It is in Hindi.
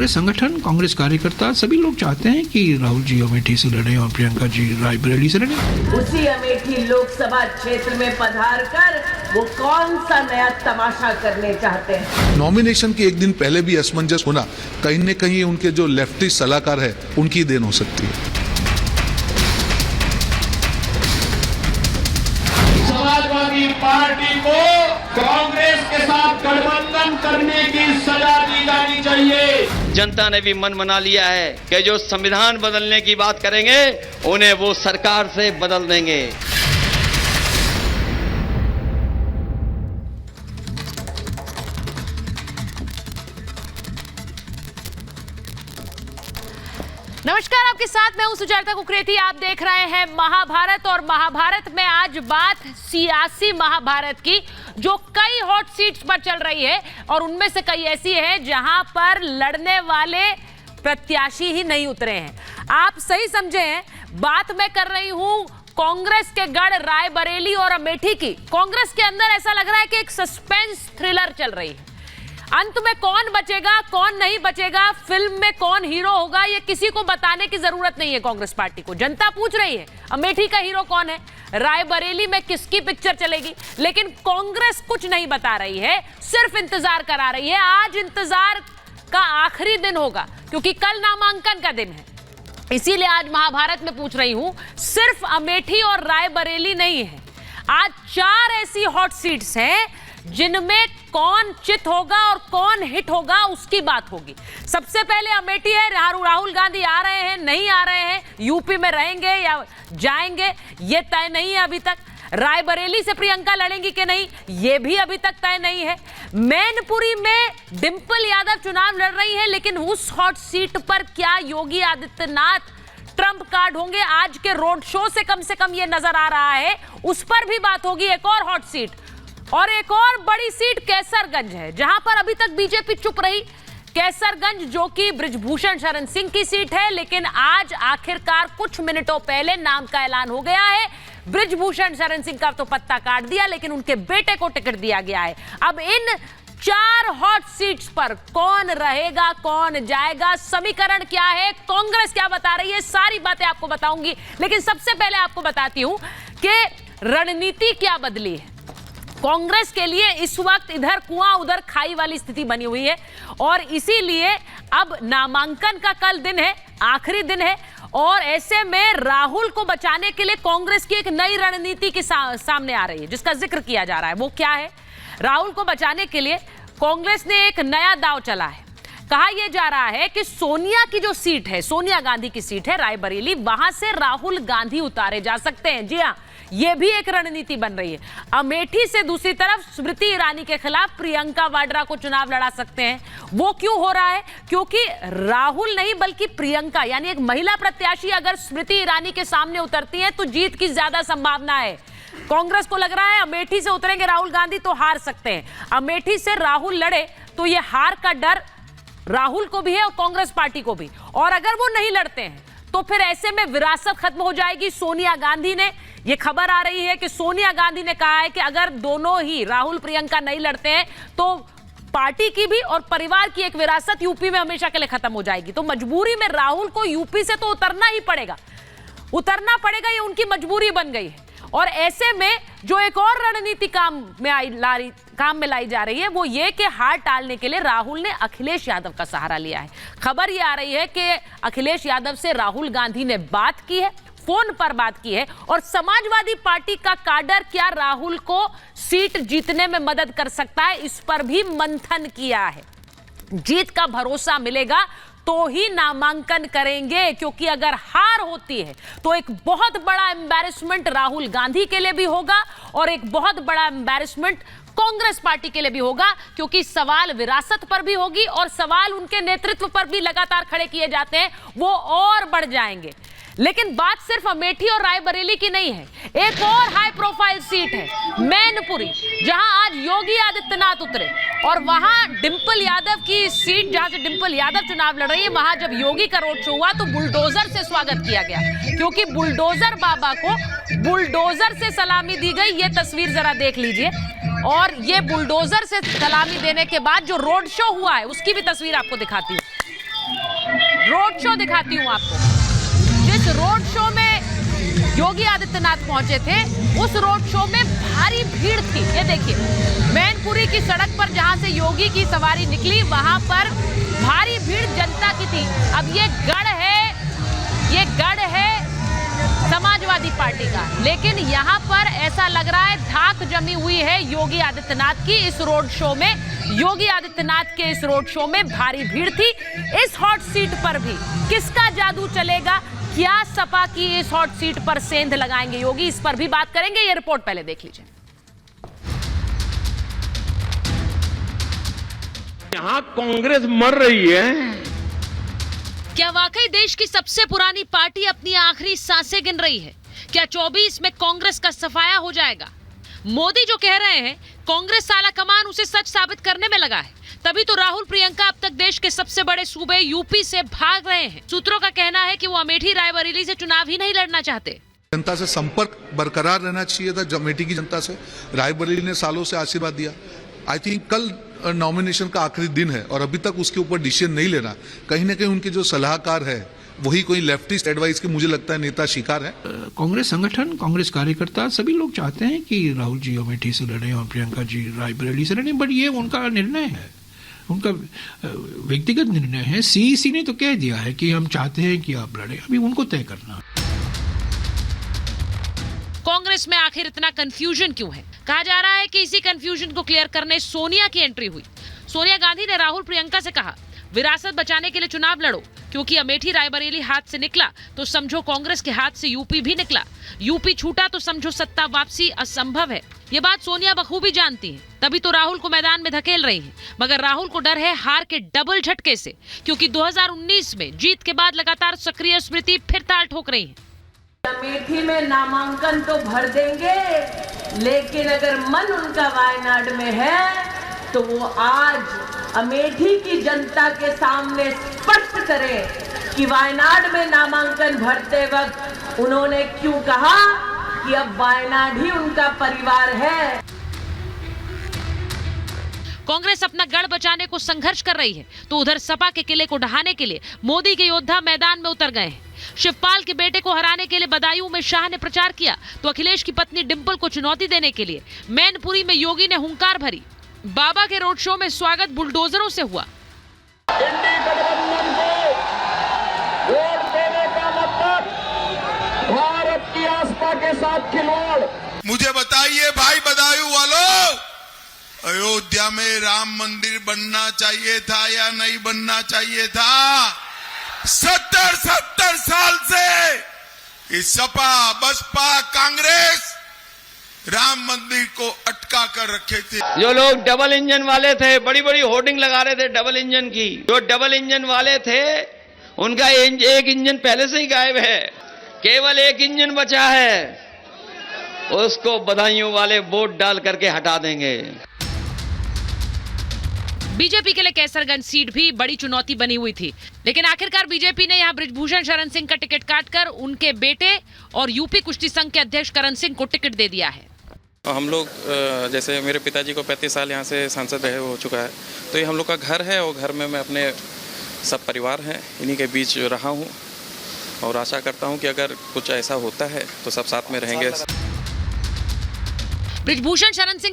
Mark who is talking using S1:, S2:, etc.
S1: कांग्रेस संगठन, कांग्रेस कार्यकर्ता सभी लोग चाहते हैं कि राहुल जी अमेठी से लड़े और प्रियंका जी रायबरेली से लड़े।
S2: उसी अमेठी लोकसभा क्षेत्र में पधार कर वो कौन सा नया तमाशा करने चाहते हैं?
S3: नॉमिनेशन के एक दिन पहले भी असमंजस होना कहीं न कहीं उनके जो लेफ्टिस्ट सलाहकार है उनकी देन हो सकती है।
S4: समाजवादी पार्टी को कांग्रेस के साथ गठबंधन करने की सजा दी जानी चाहिए।
S5: जनता ने भी मन बना लिया है कि जो संविधान बदलने की बात करेंगे उन्हें वो सरकार से बदल देंगे।
S6: नमस्कार, आपके साथ मैं हूं सुजाता कुकरेती। आप देख रहे हैं महाभारत, और महाभारत में आज बात सियासी महाभारत की, जो कई हॉट सीट्स पर चल रही है और उनमें से कई ऐसी है जहां पर लड़ने वाले प्रत्याशी ही नहीं उतरे हैं। आप सही समझे हैं, बात मैं कर रही हूं कांग्रेस के गढ़ रायबरेली और अमेठी की। कांग्रेस के अंदर ऐसा लग रहा है कि एक सस्पेंस थ्रिलर चल रही है। अंत में कौन बचेगा, कौन नहीं बचेगा, फिल्म में कौन हीरो होगा, ये किसी को बताने की जरूरत नहीं है कांग्रेस पार्टी को। जनता पूछ रही है अमेठी का हीरो कौन है, रायबरेली में किसकी पिक्चर चलेगी, लेकिन कांग्रेस कुछ नहीं बता रही है, सिर्फ इंतजार करा रही है। आज इंतजार का आखिरी दिन होगा क्योंकि कल नामांकन का दिन है, इसीलिए आज महाभारत में पूछ रही हूं। सिर्फ अमेठी और रायबरेली नहीं है, आज 4 ऐसी हॉट सीट्स हैं जिनमें कौन चित होगा और कौन हिट होगा उसकी बात होगी। सबसे पहले अमेठी है। राहुल गांधी आ रहे हैं, नहीं आ रहे हैं, यूपी में रहेंगे या जाएंगे, ये तय नहीं है अभी तक। रायबरेली से प्रियंका लड़ेंगी कि नहीं, ये भी अभी तक तय नहीं है। मैनपुरी में डिंपल यादव चुनाव लड़ रही है, लेकिन उस हॉट सीट पर क्या योगी आदित्यनाथ ट्रंप कार्ड होंगे, आज के रोड शो से कम ये नजर आ रहा है, उस पर भी बात होगी। एक और हॉट सीट और एक और बड़ी सीट कैसरगंज है, जहां पर अभी तक बीजेपी चुप रही। कैसरगंज जो कि बृजभूषण शरण सिंह की सीट है, लेकिन आज आखिरकार कुछ मिनटों पहले नाम का ऐलान हो गया है। बृजभूषण शरण सिंह का तो पत्ता काट दिया, लेकिन उनके बेटे को टिकट दिया गया है। अब इन 4 हॉट सीट्स पर कौन रहेगा, कौन जाएगा, समीकरण क्या है, कांग्रेस क्या बता रही है, सारी बातें आपको बताऊंगी। लेकिन सबसे पहले आपको बताती हूं कि रणनीति क्या बदली है। कांग्रेस के लिए इस वक्त इधर कुआं उधर खाई वाली स्थिति बनी हुई है, और इसीलिए अब नामांकन का कल दिन है, आखिरी दिन है, और ऐसे में राहुल को बचाने के लिए कांग्रेस की एक नई रणनीति के सामने आ रही है, जिसका जिक्र किया जा रहा है। वो क्या है? राहुल को बचाने के लिए कांग्रेस ने एक नया दांव चला है। कहा यह जा रहा है कि सोनिया की जो सीट है, सोनिया गांधी की सीट है रायबरेली, वहां से राहुल गांधी उतारे जा सकते हैं। जी हां, यह भी एक रणनीति बन रही है। अमेठी से दूसरी तरफ स्मृति ईरानी के खिलाफ प्रियंका वाड्रा को चुनाव लड़ा सकते हैं। वो क्यों हो रहा है? क्योंकि राहुल नहीं बल्कि प्रियंका, यानी एक महिला प्रत्याशी अगर स्मृति ईरानी के सामने उतरती है तो जीत की ज्यादा संभावना है। कांग्रेस को लग रहा है अमेठी से उतरेंगे राहुल गांधी तो हार सकते हैं। अमेठी से राहुल लड़े तो यह हार का डर राहुल को भी है और कांग्रेस पार्टी को भी, और अगर वो नहीं लड़ते हैं तो फिर ऐसे में विरासत खत्म हो जाएगी। सोनिया गांधी ने, ये खबर आ रही है कि सोनिया गांधी ने कहा है कि अगर दोनों ही राहुल प्रियंका नहीं लड़ते हैं तो पार्टी की भी और परिवार की एक विरासत यूपी में हमेशा के लिए खत्म हो जाएगी। तो मजबूरी में राहुल को यूपी से तो उतरना ही पड़ेगा, ये उनकी मजबूरी बन गई है। और ऐसे में जो एक और रणनीति काम में लाई जा रही है वो ये कि हार टालने के लिए राहुल ने अखिलेश यादव का सहारा लिया है। खबर ये आ रही है कि अखिलेश यादव से राहुल गांधी ने बात की है, फोन पर बात की है, और समाजवादी पार्टी का काडर क्या राहुल को सीट जीतने में मदद कर सकता है, इस पर भी मंथन किया है। जीत का भरोसा मिलेगा तो ही नामांकन करेंगे, क्योंकि अगर हार होती है तो एक बहुत बड़ा एम्बैरेसमेंट राहुल गांधी के लिए भी होगा और एक बहुत बड़ा एम्बैरेसमेंट कांग्रेस पार्टी के लिए भी होगा, क्योंकि सवाल विरासत पर भी होगी और सवाल उनके नेतृत्व पर भी लगातार खड़े किए जाते हैं, वो और बढ़ जाएंगे। लेकिन बात सिर्फ अमेठी और रायबरेली की नहीं है, एक और हाई प्रोफाइल सीट है मैनपुरी, जहां आज योगी आदित्यनाथ उतरे, और वहां डिंपल यादव की सीट, जहां से डिंपल यादव चुनाव लड़ रही है, वहां जब योगी का रोड शो हुआ तो बुलडोजर से स्वागत किया गया, क्योंकि बुलडोजर बाबा को बुलडोजर से सलामी दी गई। ये तस्वीर जरा देख लीजिए, और ये बुलडोजर से सलामी देने के बाद जो रोड शो हुआ है उसकी भी तस्वीर आपको दिखाती हूँ। रोड शो दिखाती हूं आपको। जिस रोड शो में योगी आदित्यनाथ पहुंचे थे, उस रोड शो में भारी भीड़ थी। ये देखिए, मैनपुरी की सड़क पर जहां से योगी की सवारी निकली, वहां पर भारी भीड़ जनता की थी। अब ये गढ़ है समाजवादी पार्टी का, लेकिन यहां पर ऐसा लग रहा है धाक जमी हुई है योगी आदित्यनाथ की इस रोड शो में। योगी आदित्यनाथ के इस रोड शो में भारी भीड़ थी। इस हॉट सीट पर भी किसका जादू चलेगा? क्या सपा की इस हॉट सीट पर सेंध लगाएंगे योगी? इस पर भी बात करेंगे। ये रिपोर्ट पहले देख लीजिए।
S4: यहाँ कांग्रेस मर रही है।
S6: क्या वाकई देश की सबसे पुरानी पार्टी अपनी आखिरी सांसें गिन रही है? क्या 24 में कांग्रेस का सफाया हो जाएगा? मोदी जो कह रहे हैं कांग्रेस साला कमान, उसे सच साबित करने में लगा है। तभी तो राहुल प्रियंका अब तक देश के सबसे बड़े सूबे यूपी से भाग रहे हैं। सूत्रों का कहना है कि वो अमेठी रायबरेली से चुनाव ही नहीं लड़ना चाहते।
S3: जनता से संपर्क बरकरार रहना चाहिए था अमेठी की जनता से। रायबरेली ने सालों से आशीर्वाद दिया। आई थिंक कल नॉमिनेशन का आखिरी दिन है और अभी तक उसके ऊपर डिसीजन नहीं लेना। कहीं ना कहीं उनके जो सलाहकार है वही कोई लेफ्टिस्ट एडवाइस के मुझे लगता है नेता शिकार है।
S1: कांग्रेस संगठन, कांग्रेस कार्यकर्ता सभी लोग चाहते हैं कि राहुल जी अमेठी से लड़े और प्रियंका जी रायबरेली से लड़े, बट ये उनका निर्णय है, उनका व्यक्तिगत निर्णय है। सीईसी ने तो कह दिया है कि हम चाहते हैं कि आप लड़े, अभी उनको तय करना।
S6: कांग्रेस में आखिर इतना कंफ्यूजन क्यों है? कहा जा रहा है कि इसी कंफ्यूजन को क्लियर करने सोनिया की एंट्री हुई। सोनिया गांधी ने राहुल प्रियंका से कहा, विरासत बचाने के लिए चुनाव लड़ो, क्योंकि अमेठी रायबरेली हाथ से निकला तो समझो कांग्रेस के हाथ से यूपी भी निकला। यूपी छूटा तो समझो सत्ता वापसी असंभव है। ये बात सोनिया बखूबी जानती हैं, तभी तो राहुल को मैदान में धकेल रही हैं। मगर राहुल को डर है हार के डबल झटके से, क्योंकि 2019 में जीत के बाद लगातार सक्रिय स्मृति फिर ताल ठोक रही है।
S2: अमेठी में नामांकन तो भर देंगे, लेकिन अगर मन उनका वायनाड में है तो वो आज अमेठी की जनता के सामने स्पष्ट करें कि वायनाड में नामांकन भरते वक्त उन्होंने क्यों कहा कि अब वायनाड ही उनका परिवार है।
S6: कांग्रेस अपना गढ़ बचाने को संघर्ष कर रही है, तो उधर सपा के किले को ढहाने के लिए मोदी के योद्धा मैदान में उतर गए हैं। शिवपाल के बेटे को हराने के लिए बदायूं में शाह ने प्रचार किया, तो अखिलेश की पत्नी डिंपल को चुनौती देने के लिए मैनपुरी में योगी ने हुंकार भरी। बाबा के रोड शो में स्वागत बुलडोजरों से हुआ।
S4: इंडी गठबंधन को वोट देने का मतलब भारत की आस्था के साथ खिलवाड़।
S7: मुझे बताइए भाई बदायूं वालों, अयोध्या में राम मंदिर बनना चाहिए था या नहीं बनना चाहिए था? 70 साल से इस सपा, बसपा, कांग्रेस राम मंदिर को अटका कर रखे थे।
S5: जो लोग डबल इंजन वाले थे, बड़ी बड़ी होर्डिंग लगा रहे थे डबल इंजन की, जो डबल इंजन वाले थे उनका एक इंजन पहले से ही गायब है, केवल एक इंजन बचा है, उसको बदायूं वाले वोट डाल करके हटा देंगे।
S6: बीजेपी के लिए कैसरगंज सीट भी बड़ी चुनौती बनी हुई थी, लेकिन आखिरकार बीजेपी ने यहां बृजभूषण शरण सिंह का टिकट काटकर उनके बेटे और यूपी कुश्ती संघ के अध्यक्ष करण सिंह को टिकट दे दिया है।
S8: हम लोग जैसे मेरे पिताजी को 35 साल यहाँ से सांसद रहे हो चुका है, तो ये हम लोग का घर है और घर में मैं अपने सब परिवार हैं, इन्हीं के बीच रहा हूँ और आशा करता हूँ कि अगर कुछ ऐसा होता है तो सब साथ में रहेंगे।
S6: बृजभूषण शरण सिंह